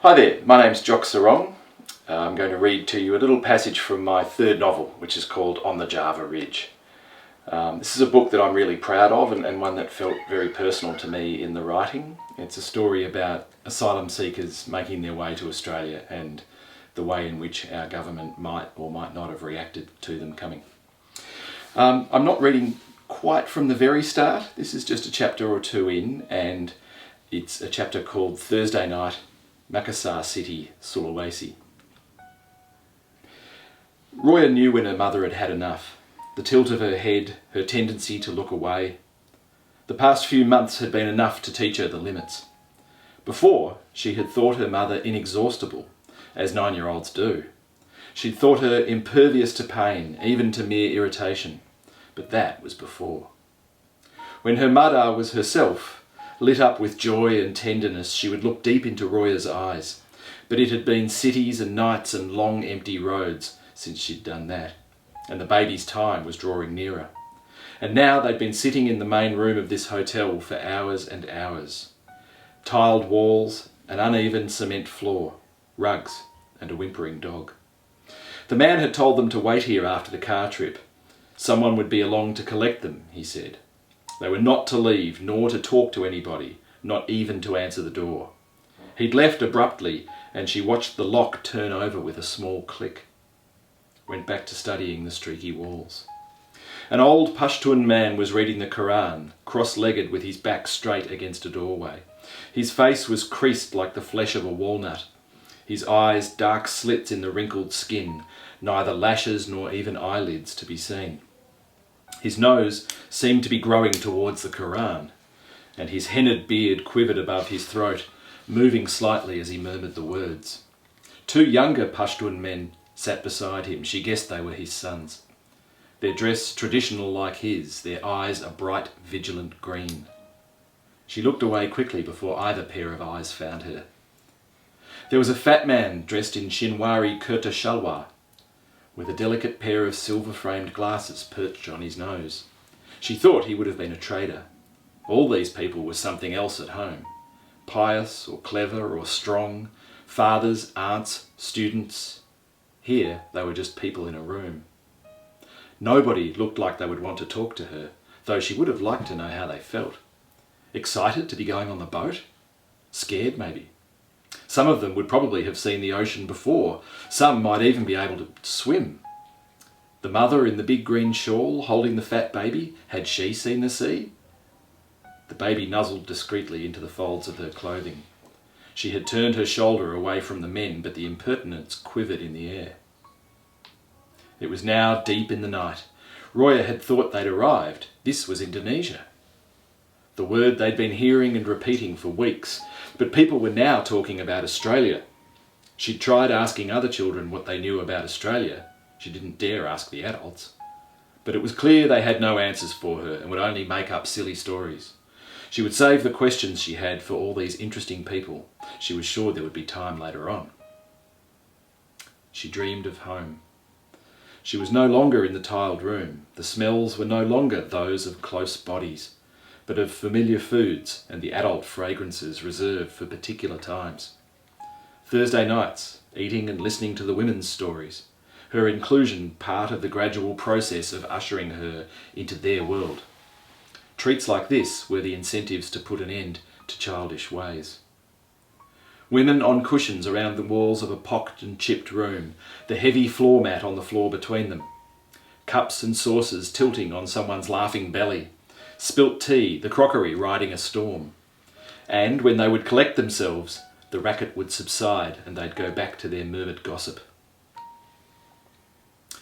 Hi there, my name's Jock Serong. I'm going to read to you a little passage from my third novel, which is called On the Java Ridge. This is a book that I'm really proud of and one that felt very personal to me in the writing. It's a story about asylum seekers making their way to Australia and the way in which our government might or might not have reacted to them coming. I'm not reading quite from the very start. This is just a chapter or two in, and it's a chapter called Thursday Night, Makassar City, Sulawesi. Roya knew when her mother had had enough. The tilt of her head, her tendency to look away. The past few months had been enough to teach her the limits. Before, she had thought her mother inexhaustible, as 9-year-olds do. She'd thought her impervious to pain, even to mere irritation. But that was before. When her mother was herself, lit up with joy and tenderness, she would look deep into Roya's eyes. But it had been cities and nights and long empty roads since she'd done that, and the baby's time was drawing nearer. And now they'd been sitting in the main room of this hotel for hours and hours. Tiled walls, an uneven cement floor, rugs and a whimpering dog. The man had told them to wait here after the car trip. Someone would be along to collect them, he said. They were not to leave, nor to talk to anybody, not even to answer the door. He'd left abruptly, and she watched the lock turn over with a small click. Went back to studying the streaky walls. An old Pashtun man was reading the Quran, cross-legged with his back straight against a doorway. His face was creased like the flesh of a walnut. His eyes dark slits in the wrinkled skin, neither lashes nor even eyelids to be seen. His nose seemed to be growing towards the Quran, and his henna'd beard quivered above his throat, moving slightly as he murmured the words. 2 younger Pashtun men sat beside him. She guessed they were his sons. Their dress traditional like his, their eyes a bright, vigilant green. She looked away quickly before either pair of eyes found her. There was a fat man dressed in Shinwari kurta shalwar, with a delicate pair of silver-framed glasses perched on his nose. She thought he would have been a trader. All these people were something else at home. Pious or clever or strong, fathers, aunts, students. Here they were just people in a room. Nobody looked like they would want to talk to her, though she would have liked to know how they felt. Excited to be going on the boat? Scared, maybe. Some of them would probably have seen the ocean before. Some might even be able to swim. The mother in the big green shawl holding the fat baby, had she seen the sea? The baby nuzzled discreetly into the folds of her clothing. She had turned her shoulder away from the men, but the impertinence quivered in the air. It was now deep in the night. Roya had thought they'd arrived. This was Indonesia. The word they'd been hearing and repeating for weeks, but people were now talking about Australia. She'd tried asking other children what they knew about Australia. She didn't dare ask the adults. But it was clear they had no answers for her and would only make up silly stories. She would save the questions she had for all these interesting people. She was sure there would be time later on. She dreamed of home. She was no longer in the tiled room. The smells were no longer those of close bodies, but of familiar foods and the adult fragrances reserved for particular times. Thursday nights, eating and listening to the women's stories, her inclusion part of the gradual process of ushering her into their world. Treats like this were the incentives to put an end to childish ways. Women on cushions around the walls of a pocked and chipped room, the heavy floor mat on the floor between them. Cups and saucers tilting on someone's laughing belly. Spilt tea, the crockery riding a storm. And when they would collect themselves, the racket would subside and they'd go back to their murmured gossip.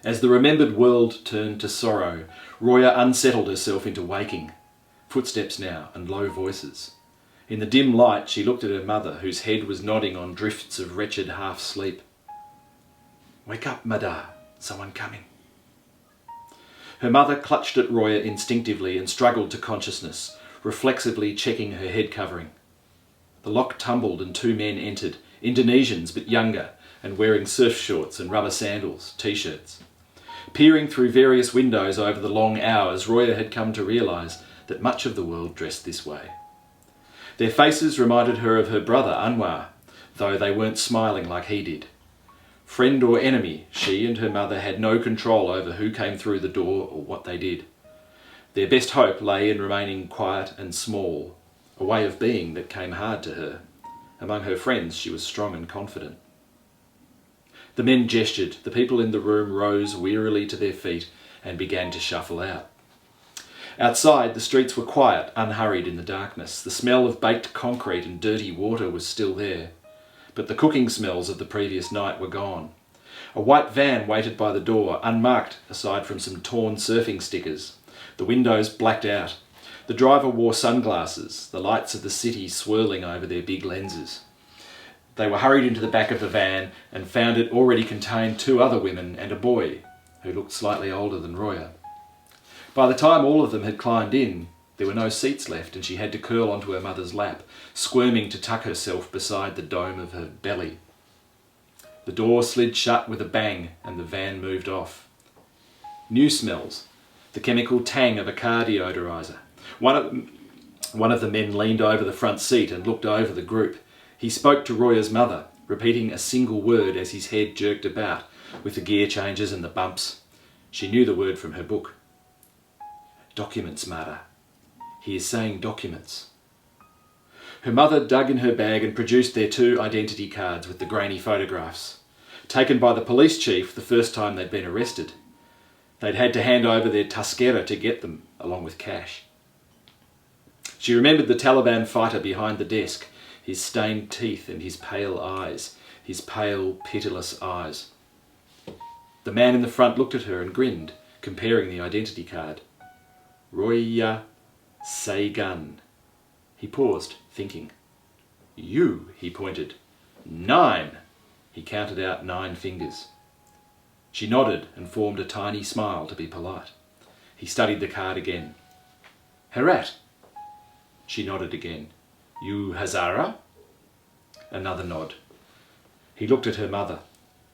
As the remembered world turned to sorrow, Roya unsettled herself into waking. Footsteps now and low voices. In the dim light she looked at her mother, whose head was nodding on drifts of wretched half-sleep. "Wake up, Madar, someone coming." Her mother clutched at Roya instinctively and struggled to consciousness, reflexively checking her head covering. The lock tumbled and 2 men entered, Indonesians but younger, and wearing surf shorts and rubber sandals, t-shirts. Peering through various windows over the long hours, Roya had come to realise that much of the world dressed this way. Their faces reminded her of her brother Anwar, though they weren't smiling like he did. Friend or enemy, she and her mother had no control over who came through the door or what they did. Their best hope lay in remaining quiet and small, a way of being that came hard to her. Among her friends she was strong and confident. The men gestured, the people in the room rose wearily to their feet and began to shuffle out. Outside, the streets were quiet, unhurried in the darkness. The smell of baked concrete and dirty water was still there, but the cooking smells of the previous night were gone. A white van waited by the door, unmarked aside from some torn surfing stickers. The windows blacked out. The driver wore sunglasses, the lights of the city swirling over their big lenses. They were hurried into the back of the van and found it already contained 2 other women and a boy, who looked slightly older than Roya. By the time all of them had climbed in, there were no seats left and she had to curl onto her mother's lap, squirming to tuck herself beside the dome of her belly. The door slid shut with a bang and the van moved off. New smells, the chemical tang of a car deodorizer. One of the men leaned over the front seat and looked over the group. He spoke to Roya's mother, repeating a single word as his head jerked about with the gear changes and the bumps. She knew the word from her book. Documents, Mara. He is saying documents. Her mother dug in her bag and produced their 2 identity cards with the grainy photographs, taken by the police chief the first time they'd been arrested. They'd had to hand over their taskera to get them, along with cash. She remembered the Taliban fighter behind the desk, his stained teeth and his pale eyes, his pale, pitiless eyes. The man in the front looked at her and grinned, comparing the identity card. Roya Saigun. He paused, thinking. You, he pointed. 9. He counted out 9 fingers. She nodded and formed a tiny smile to be polite. He studied the card again. Herat. She nodded again. You Hazara? Another nod. He looked at her mother.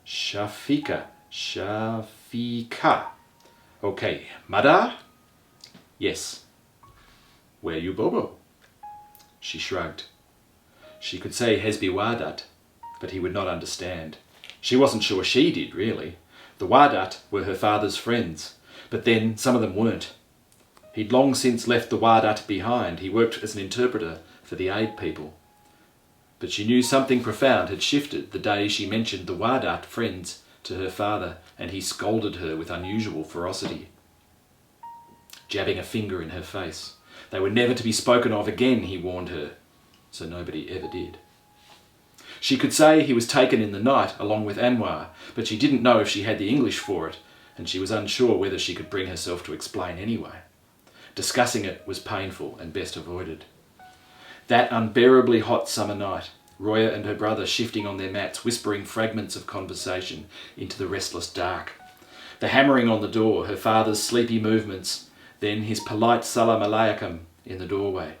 Shafika. Okay, Madar? Yes. Where you Bobo? She shrugged. She could say Hesbi Wadat, but he would not understand. She wasn't sure she did, really. The Wadat were her father's friends, but then some of them weren't. He'd long since left the Wadat behind. He worked as an interpreter for the aid people. But she knew something profound had shifted the day she mentioned the Wadat friends to her father, and he scolded her with unusual ferocity, jabbing a finger in her face. They were never to be spoken of again, he warned her, so nobody ever did. She could say he was taken in the night along with Anwar, but she didn't know if she had the English for it, and she was unsure whether she could bring herself to explain anyway. Discussing it was painful and best avoided. That unbearably hot summer night, Roya and her brother shifting on their mats, whispering fragments of conversation into the restless dark. The hammering on the door, her father's sleepy movements, then his polite salam alaikum in the doorway.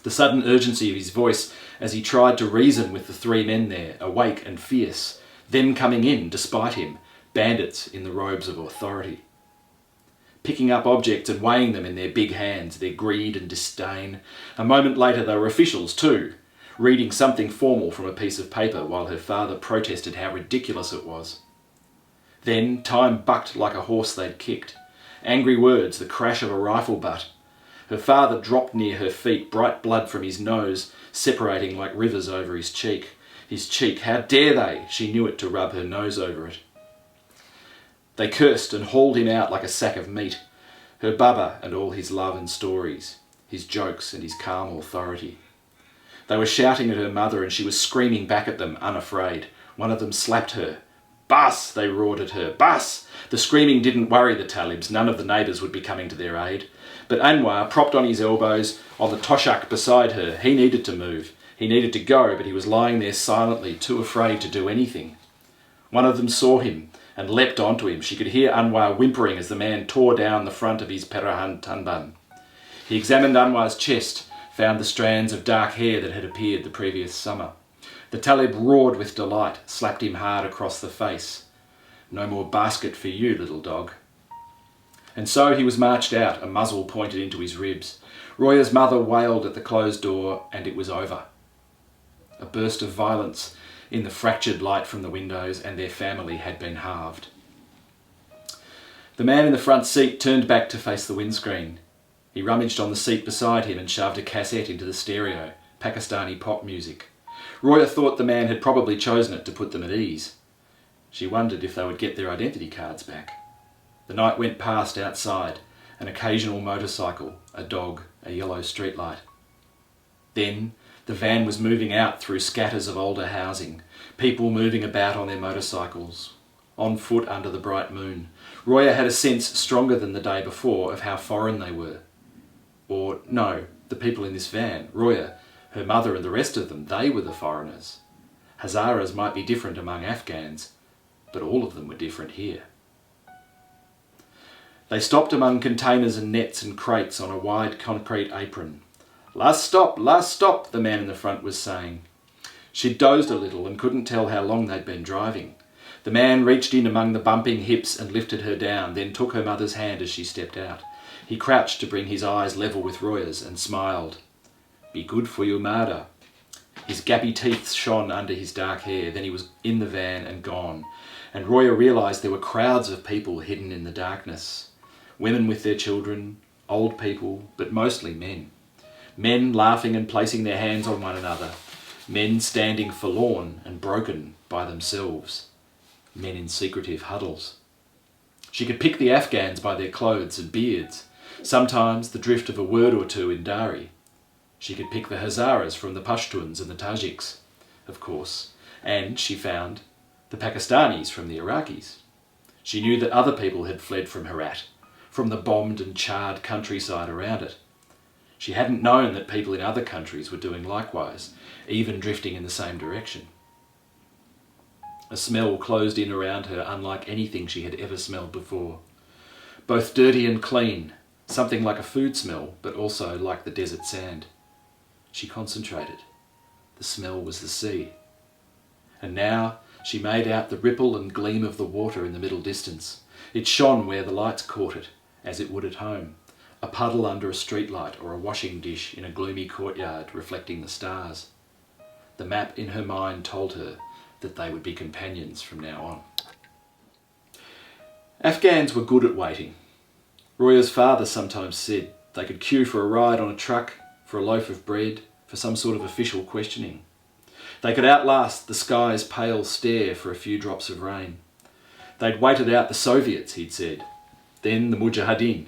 The sudden urgency of his voice as he tried to reason with the 3 men there, awake and fierce, them coming in despite him, bandits in the robes of authority. Picking up objects and weighing them in their big hands, their greed and disdain. A moment later they were officials too, reading something formal from a piece of paper while her father protested how ridiculous it was. Then time bucked like a horse they'd kicked. Angry words, the crash of a rifle butt. Her father dropped near her feet, bright blood from his nose, separating like rivers over his cheek. His cheek, how dare they? She knew it to rub her nose over it. They cursed and hauled him out like a sack of meat. Her Baba and all his love and stories, his jokes and his calm authority. They were shouting at her mother and she was screaming back at them, unafraid. One of them slapped her. Bas! They roared at her. Bas! The screaming didn't worry the Talibs. None of the neighbours would be coming to their aid. But Anwar, propped on his elbows on the toshak beside her, he needed to move. He needed to go, but he was lying there silently, too afraid to do anything. One of them saw him and leapt onto him. She could hear Anwar whimpering as the man tore down the front of his Perahan Tanban. He examined Anwar's chest, found the strands of dark hair that had appeared the previous summer. The Talib roared with delight, slapped him hard across the face. No more basket for you, little dog. And so he was marched out, a muzzle pointed into his ribs. Roya's mother wailed at the closed door, and it was over. a burst of violence in the fractured light from the windows, and their family had been halved. The man in the front seat turned back to face the windscreen. He rummaged on the seat beside him and shoved a cassette into the stereo, Pakistani pop music. Roya thought the man had probably chosen it to put them at ease. She wondered if they would get their identity cards back. The night went past outside, an occasional motorcycle, a dog, a yellow streetlight. Then the van was moving out through scatters of older housing, people moving about on their motorcycles, on foot under the bright moon. Roya had a sense stronger than the day before of how foreign they were. Or, no, the people in this van, Roya, her mother and the rest of them, they were the foreigners. Hazaras might be different among Afghans, but all of them were different here. They stopped among containers and nets and crates on a wide concrete apron. Last stop, the man in the front was saying. She'd dozed a little and couldn't tell how long they'd been driving. The man reached in among the bumping hips and lifted her down, then took her mother's hand as she stepped out. He crouched to bring his eyes level with Roya's and smiled. Be good for your mother. His gappy teeth shone under his dark hair. Then he was in the van and gone, and Roya realised there were crowds of people hidden in the darkness. Women with their children, old people, but mostly men. Men laughing and placing their hands on one another. Men standing forlorn and broken by themselves. Men in secretive huddles. She could pick the Afghans by their clothes and beards, sometimes the drift of a word or two in Dari. She could pick the Hazaras from the Pashtuns and the Tajiks, of course, and, she found, the Pakistanis from the Iraqis. She knew that other people had fled from Herat, from the bombed and charred countryside around it. She hadn't known that people in other countries were doing likewise, even drifting in the same direction. A smell closed in around her unlike anything she had ever smelled before. Both dirty and clean, something like a food smell, but also like the desert sand. She concentrated. The smell was the sea. And now she made out the ripple and gleam of the water in the middle distance. It shone where the lights caught it, as it would at home. A puddle under a streetlight or a washing dish in a gloomy courtyard reflecting the stars. The map in her mind told her that they would be companions from now on. Afghans were good at waiting. Roya's father sometimes said they could queue for a ride on a truck, for a loaf of bread, for some sort of official questioning. They could outlast the sky's pale stare for a few drops of rain. They'd waited out the Soviets, he'd said, then the Mujahideen,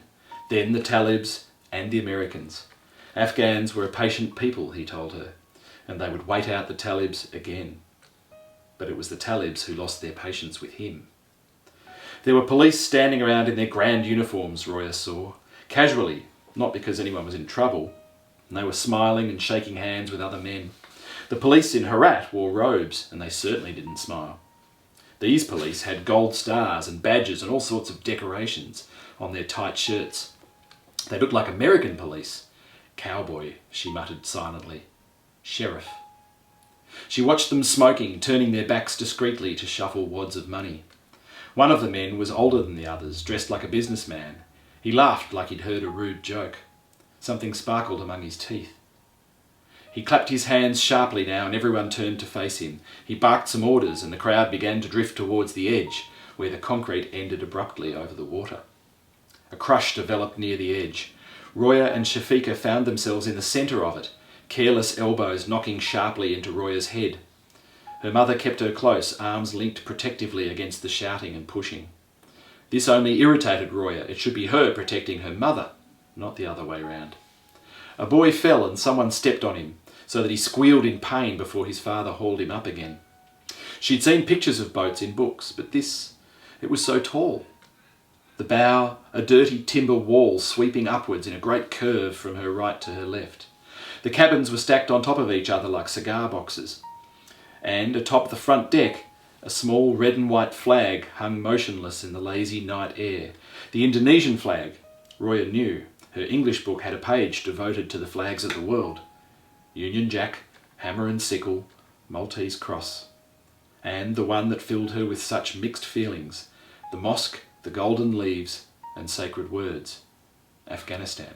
then the Talibs and the Americans. Afghans were a patient people, he told her, and they would wait out the Talibs again. But it was the Talibs who lost their patience with him. There were police standing around in their grand uniforms, Roya saw, casually, not because anyone was in trouble. And they were smiling and shaking hands with other men. The police in Herat wore robes, and they certainly didn't smile. These police had gold stars and badges and all sorts of decorations on their tight shirts. They looked like American police. Cowboy, she muttered silently. Sheriff. She watched them smoking, turning their backs discreetly to shuffle wads of money. One of the men was older than the others, dressed like a businessman. He laughed like he'd heard a rude joke. Something sparkled among his teeth. He clapped his hands sharply now, and everyone turned to face him. He barked some orders, and the crowd began to drift towards the edge, where the concrete ended abruptly over the water. A crush developed near the edge. Roya and Shafiqa found themselves in the centre of it, careless elbows knocking sharply into Roya's head. Her mother kept her close, arms linked protectively against the shouting and pushing. This only irritated Roya. It should be her protecting her mother, not the other way round. A boy fell and someone stepped on him, so that he squealed in pain before his father hauled him up again. She'd seen pictures of boats in books, but this, it was so tall. The bow, a dirty timber wall sweeping upwards in a great curve from her right to her left. The cabins were stacked on top of each other like cigar boxes. And atop the front deck, a small red and white flag hung motionless in the lazy night air. The Indonesian flag, Roya knew. Her English book had a page devoted to the flags of the world. Union Jack, hammer and sickle, Maltese cross. And the one that filled her with such mixed feelings, the mosque, the golden leaves, and sacred words, Afghanistan.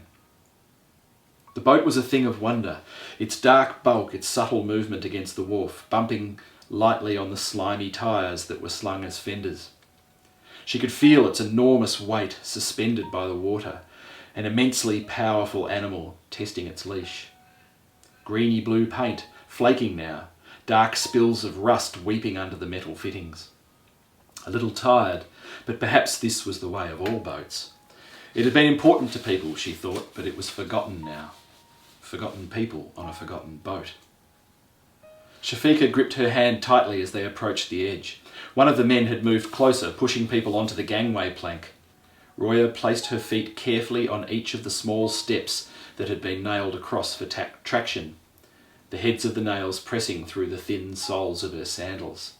The boat was a thing of wonder, its dark bulk, its subtle movement against the wharf, bumping lightly on the slimy tyres that were slung as fenders. She could feel its enormous weight suspended by the water, an immensely powerful animal testing its leash. Greeny blue paint, flaking now, dark spills of rust weeping under the metal fittings. A little tired, but perhaps this was the way of all boats. It had been important to people, she thought, but it was forgotten now. Forgotten people on a forgotten boat. Shafika gripped her hand tightly as they approached the edge. One of the men had moved closer, pushing people onto the gangway plank. Roya placed her feet carefully on each of the small steps that had been nailed across for traction, the heads of the nails pressing through the thin soles of her sandals.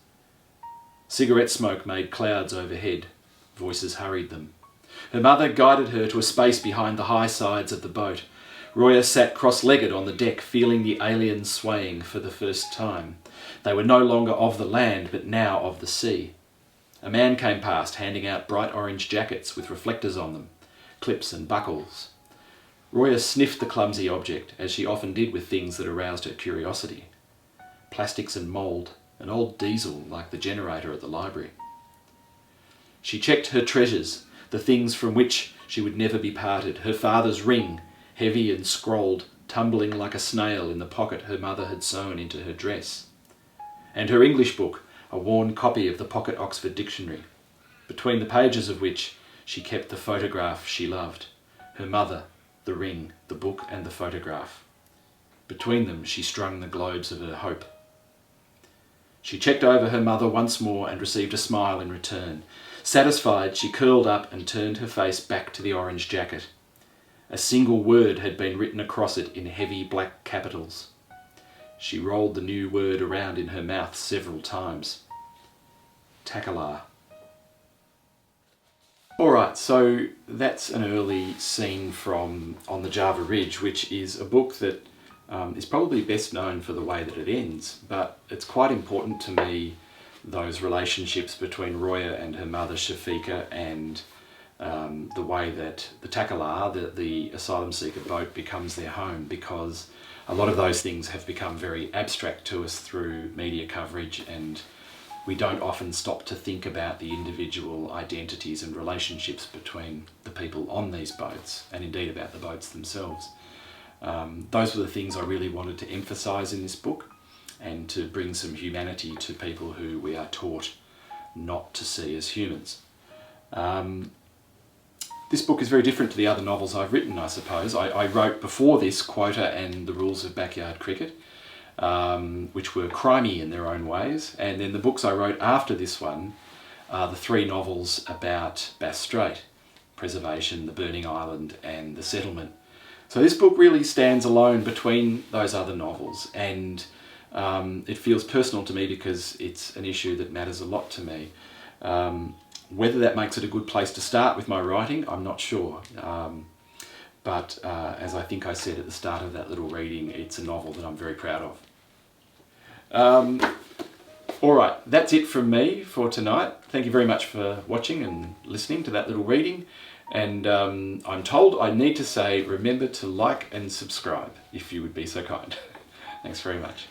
Cigarette smoke made clouds overhead. Voices hurried them. Her mother guided her to a space behind the high sides of the boat. Roya sat cross-legged on the deck, feeling the aliens swaying for the first time. They were no longer of the land, but now of the sea. A man came past, handing out bright orange jackets with reflectors on them, clips and buckles. Roya sniffed the clumsy object, as she often did with things that aroused her curiosity. Plastics and mould, an old diesel like the generator at the library. She checked her treasures, the things from which she would never be parted. Her father's ring, heavy and scrolled, tumbling like a snail in the pocket her mother had sewn into her dress. And her English book, a worn copy of the Pocket Oxford Dictionary, between the pages of which she kept the photograph she loved. Her mother, the ring, the book and the photograph. Between them she strung the globes of her hope. She checked over her mother once more and received a smile in return. Satisfied, she curled up and turned her face back to the orange jacket. A single word had been written across it in heavy black capitals. She rolled the new word around in her mouth several times. Takalar. Alright, so that's an early scene from On the Java Ridge, which is a book that is probably best known for the way that it ends, but it's quite important to me, those relationships between Roya and her mother Shafika, and the way that the Takalar, the asylum seeker boat, becomes their home, because a lot of those things have become very abstract to us through media coverage, and we don't often stop to think about the individual identities and relationships between the people on these boats, and indeed about the boats themselves. Those were the things I really wanted to emphasise in this book, and to bring some humanity to people who we are taught not to see as humans. This book is very different to the other novels I've written, I suppose. I wrote before this Quota and The Rules of Backyard Cricket, which were crimey in their own ways, and then the books I wrote after this one are the three novels about Bass Strait, Preservation, The Burning Island and The Settlement. So this book really stands alone between those other novels, and it feels personal to me because it's an issue that matters a lot to me. Whether that makes it a good place to start with my writing, I'm not sure. But as I think I said at the start of that little reading, it's a novel that I'm very proud of. Alright, that's it from me for tonight. Thank you very much for watching and listening to that little reading. And I'm told I need to say, remember to like and subscribe, if you would be so kind. Thanks very much.